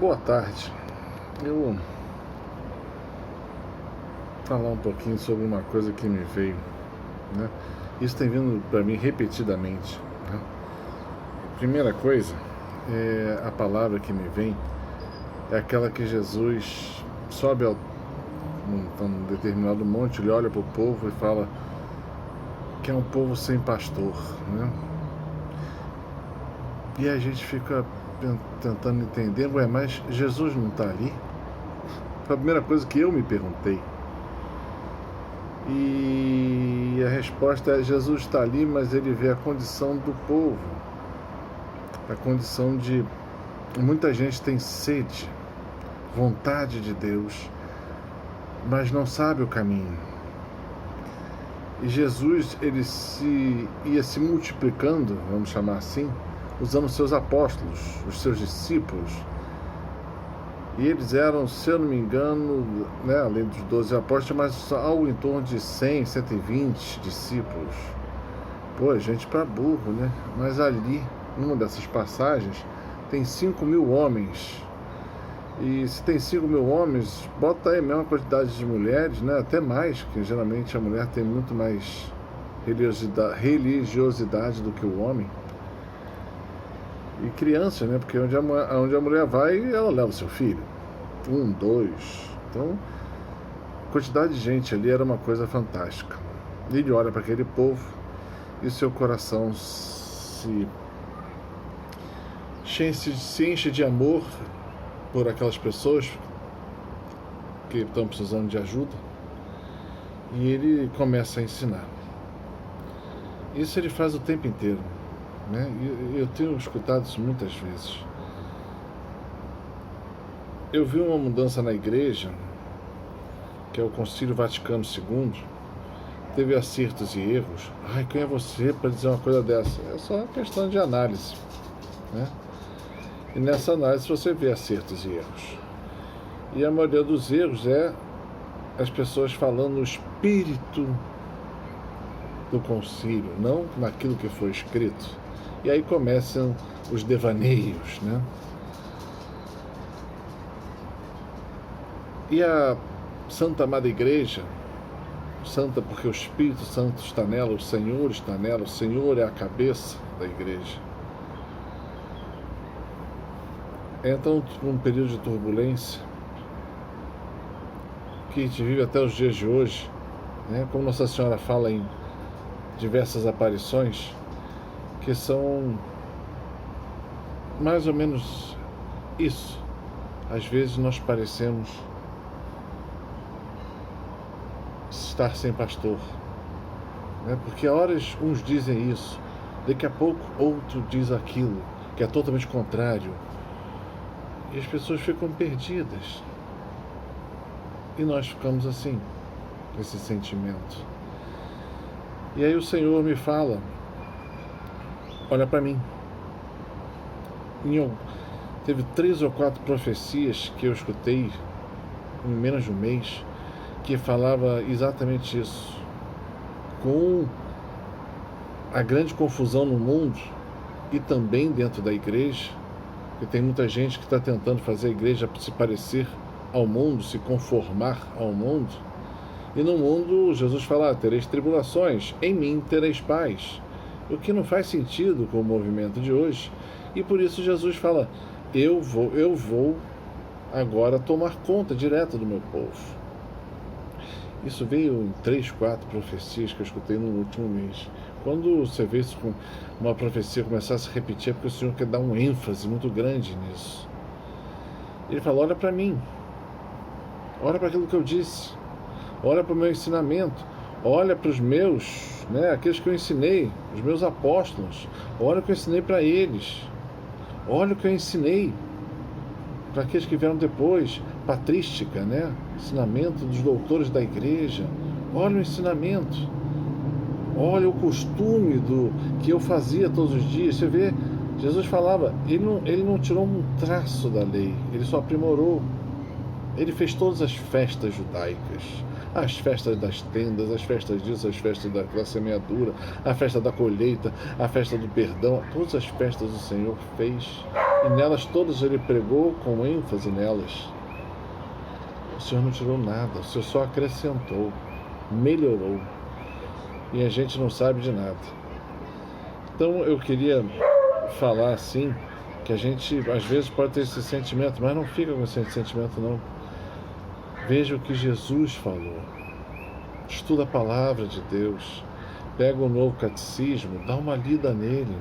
Boa tarde. Eu vou falar um pouquinho sobre uma coisa que me veio, né? Isso tem vindo para mim repetidamente, né? Primeira coisa, a palavra que me vem é aquela que Jesus sobe num determinado monte, ele olha para o povo e fala que é um povo sem pastor, né? E a gente fica tentando entender, mas Jesus não está ali? Foi a primeira coisa que eu me perguntei. E a resposta é: Jesus está ali, mas ele vê a condição do povo, a condição de muita gente tem sede, vontade de Deus, mas não sabe o caminho. E Jesus ele ia se multiplicando, vamos chamar assim, usando os seus apóstolos, os seus discípulos. E eles eram, se eu não me engano, né, além dos 12 apóstolos, mas algo em torno de 100, 120 discípulos. Pô, gente para burro, né? Mas ali, numa dessas passagens, tem 5.000 homens. E se tem 5.000 homens, bota aí a mesma quantidade de mulheres, né? Até mais, que geralmente a mulher tem muito mais religiosidade do que o homem. E criança, né? Porque onde a mulher vai, ela leva o seu filho. 1, 2. Então, a quantidade de gente ali era uma coisa fantástica. E ele olha para aquele povo e seu coração se enche de amor por aquelas pessoas que estão precisando de ajuda. E ele começa a ensinar. Isso ele faz o tempo inteiro, né? Eu tenho escutado isso muitas vezes. Eu vi uma mudança na igreja, que é o Concílio Vaticano II, teve acertos e erros. Ai, quem é você para dizer uma coisa dessa? É só uma questão de análise, né? E nessa análise você vê acertos e erros. E a maioria dos erros é as pessoas falando no espírito do concílio, não naquilo que foi escrito. E aí começam os devaneios, né? E a Santa Amada Igreja, santa porque o Espírito Santo está nela, o Senhor está nela, o Senhor é a cabeça da igreja. Entra num período de turbulência que a gente vive até os dias de hoje, né? Como Nossa Senhora fala em diversas aparições, que são mais ou menos isso. Às vezes nós parecemos estar sem pastor, né? Porque a horas uns dizem isso, daqui a pouco outro diz aquilo, que é totalmente contrário. E as pessoas ficam perdidas. E nós ficamos assim, com esse sentimento. E aí o Senhor me fala: olha para mim. Teve 3 ou 4 profecias que eu escutei em menos de um mês, que falava exatamente isso. Com a grande confusão no mundo e também dentro da igreja, porque tem muita gente que está tentando fazer a igreja se parecer ao mundo, se conformar ao mundo. E no mundo, Jesus fala: tereis tribulações, em mim tereis paz. O que não faz sentido com o movimento de hoje. E por isso Jesus fala: eu vou agora tomar conta direto do meu povo. Isso veio em 3, 4 profecias que eu escutei no último mês. Quando você vê isso, uma profecia começar a se repetir, é porque o Senhor quer dar um ênfase muito grande nisso. Ele fala: olha para mim, olha para aquilo que eu disse, olha para o meu ensinamento, olha para os meus, né, aqueles que eu ensinei, os meus apóstolos, olha o que eu ensinei para eles, olha o que eu ensinei para aqueles que vieram depois, patrística, né, ensinamento dos doutores da igreja. Olha o ensinamento, olha o costume que eu fazia todos os dias. Você vê, Jesus falava, ele não tirou um traço da lei, ele só aprimorou. Ele fez todas as festas judaicas, as festas das tendas, as festas disso, as festas da semeadura, a festa da colheita, a festa do perdão, todas as festas o Senhor fez, e nelas todas ele pregou com ênfase nelas. O Senhor não tirou nada, o Senhor só acrescentou, melhorou, e a gente não sabe de nada. Então eu queria falar assim, que a gente às vezes pode ter esse sentimento, mas não fica com esse sentimento não. Veja o que Jesus falou, estuda a palavra de Deus, pega o novo catecismo, dá uma lida nele,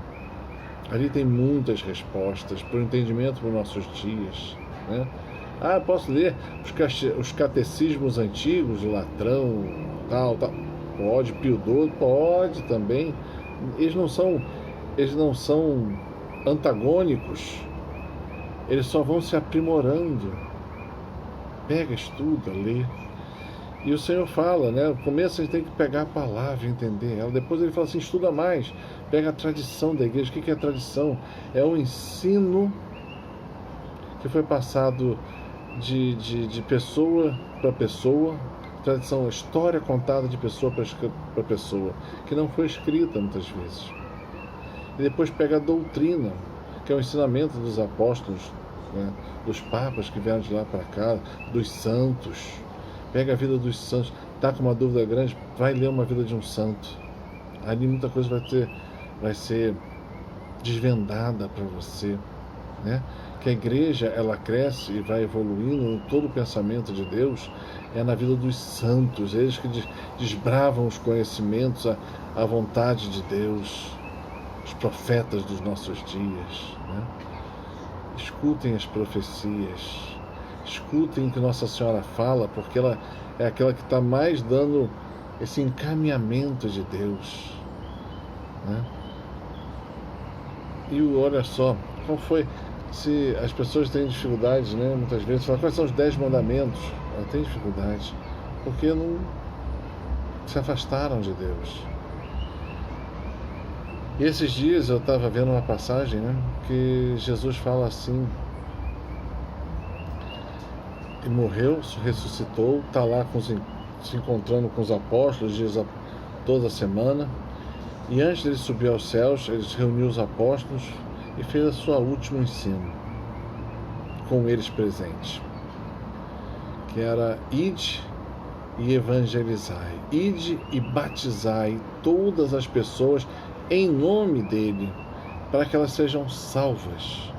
ali tem muitas respostas para o entendimento dos nossos dias, né? Posso ler os catecismos antigos, o Latrão, tal, pode, Pio XII, pode também, eles não são antagônicos, eles só vão se aprimorando. Pega, estuda, lê. E o Senhor fala, né? No começo a gente tem que pegar a palavra e entender ela. Depois ele fala assim, estuda mais. Pega a tradição da igreja. O que é a tradição? É o ensino que foi passado de pessoa para pessoa. Tradição, a história contada de pessoa para pessoa, que não foi escrita muitas vezes. E depois pega a doutrina, que é o ensinamento dos apóstolos, né, dos papas que vieram de lá para cá, dos santos. Pega a vida dos santos. Está com uma dúvida grande, vai ler uma vida de um santo. Ali muita coisa vai ser desvendada para você, né? Que a igreja ela cresce e vai evoluindo em todo o pensamento de Deus é na vida dos santos, eles que desbravam os conhecimentos, a vontade de Deus, os profetas dos nossos dias, né? Escutem as profecias, escutem o que Nossa Senhora fala, porque ela é aquela que está mais dando esse encaminhamento de Deus, né? E olha só, qual foi, se as pessoas têm dificuldades, né, muitas vezes, falam, quais são os 10 mandamentos? Ela tem dificuldade, porque não se afastaram de Deus. E esses dias eu estava vendo uma passagem, né, que Jesus fala assim, e morreu, ressuscitou, está lá se encontrando com os apóstolos toda semana, e antes de ele subir aos céus, ele reuniu os apóstolos e fez a sua última ensino, com eles presentes, que era ide e evangelizai, ide e batizai todas as pessoas em nome dele, para que elas sejam salvas,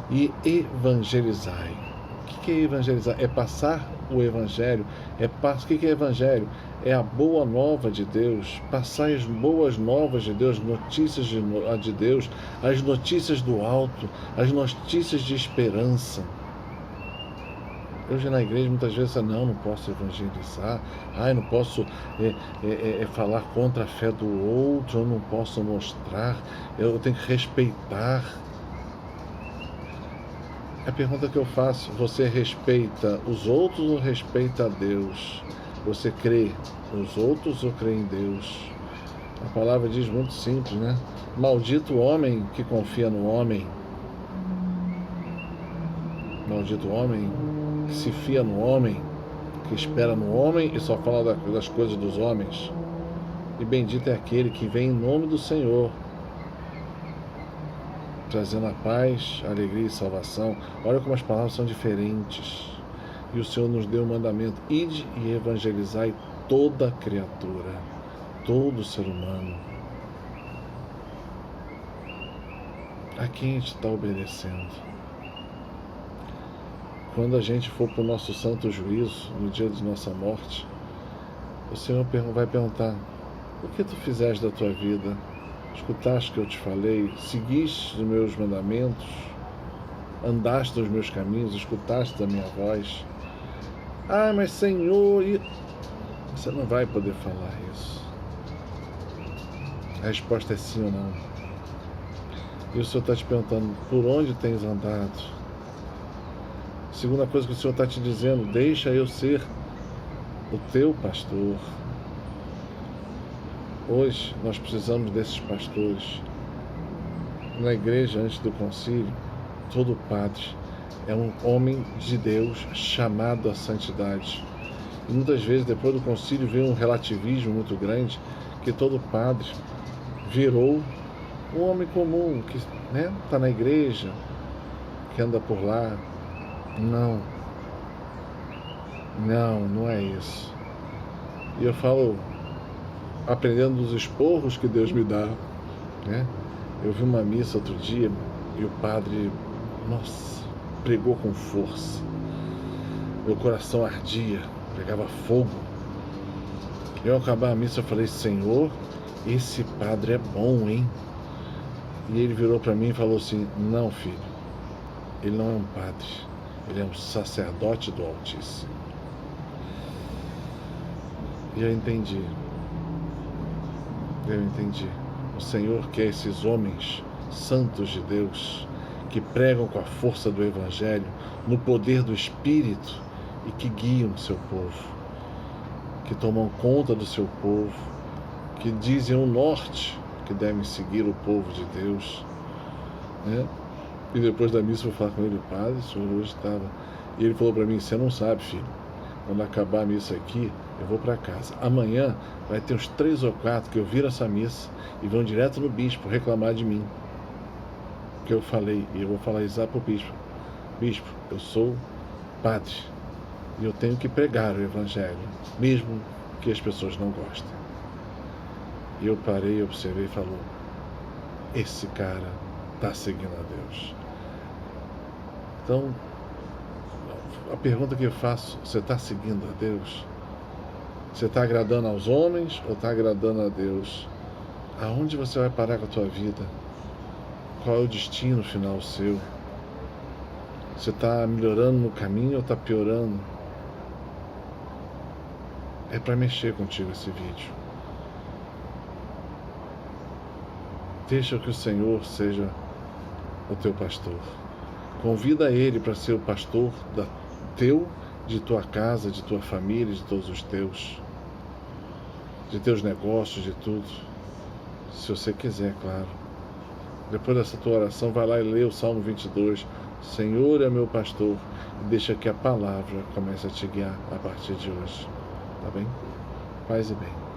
e evangelizai. O que é evangelizar? É passar o evangelho. O que é evangelho? É a boa nova de Deus, passar as boas novas de Deus, notícias de Deus, as notícias do alto, as notícias de esperança. Hoje na igreja muitas vezes não posso evangelizar, eu não posso falar contra a fé do outro, eu não posso mostrar, eu tenho que respeitar. A pergunta que eu faço, você respeita os outros ou respeita a Deus? Você crê nos outros ou crê em Deus? A palavra diz muito simples, né? Maldito o homem que confia no homem. Maldito o homem que se fia no homem, que espera no homem e só fala das coisas dos homens. E bendito é aquele que vem em nome do Senhor, trazendo a paz, a alegria e salvação. Olha como as palavras são diferentes. E o Senhor nos deu o mandamento, ide e evangelizai toda criatura, todo ser humano. A quem a gente está obedecendo? Quando a gente for para o nosso santo juízo, no dia de nossa morte, o Senhor vai perguntar, o que tu fizeste da tua vida? Escutaste o que eu te falei? Seguiste os meus mandamentos? Andaste nos meus caminhos? Escutaste a minha voz? Mas Senhor... Você não vai poder falar isso. A resposta é sim ou não. E o Senhor está te perguntando, por onde tens andado? Segunda coisa que o Senhor está te dizendo, deixa eu ser o teu pastor. Hoje nós precisamos desses pastores. Na igreja, antes do concílio, todo padre é um homem de Deus chamado à santidade. E muitas vezes, depois do concílio, veio um relativismo muito grande, que todo padre virou um homem comum, que está na igreja, que anda por lá. Não, não é isso. E eu falo, aprendendo dos esporros que Deus me dá, né? Eu vi uma missa outro dia e o padre, nossa, pregou com força. Meu coração ardia, pegava fogo. Eu, ao acabar a missa, eu falei: Senhor, esse padre é bom, hein? E ele virou para mim e falou assim: não, filho, ele não é um padre, ele é um sacerdote do Altíssimo. E eu entendi. O Senhor quer esses homens santos de Deus, que pregam com a força do Evangelho, no poder do Espírito, e que guiam o seu povo, que tomam conta do seu povo, que dizem o norte que devem seguir o povo de Deus, né? E depois da missa eu fui falar com ele: Padre, o senhor hoje estava... E ele falou para mim: você não sabe, filho, quando acabar a missa aqui, eu vou para casa. Amanhã vai ter uns 3 ou 4 que eu viro essa missa e vão direto no bispo reclamar de mim, que eu falei. E eu vou falar isso para o bispo: bispo, eu sou padre e eu tenho que pregar o Evangelho, mesmo que as pessoas não gostem. E eu parei, observei e falou: esse cara está seguindo a Deus. Então, a pergunta que eu faço: você está seguindo a Deus? Você está agradando aos homens ou está agradando a Deus? Aonde você vai parar com a tua vida? Qual é o destino final seu? Você está melhorando no caminho ou está piorando? É para mexer contigo esse vídeo. Deixa que o Senhor seja o teu pastor. Convida Ele para ser o pastor de tua casa, de tua família, de todos os teus, de teus negócios, de tudo. Se você quiser, claro. Depois dessa tua oração, vai lá e lê o Salmo 22. Senhor é meu pastor, e deixa que a palavra comece a te guiar a partir de hoje. Tá bem? Paz e bem.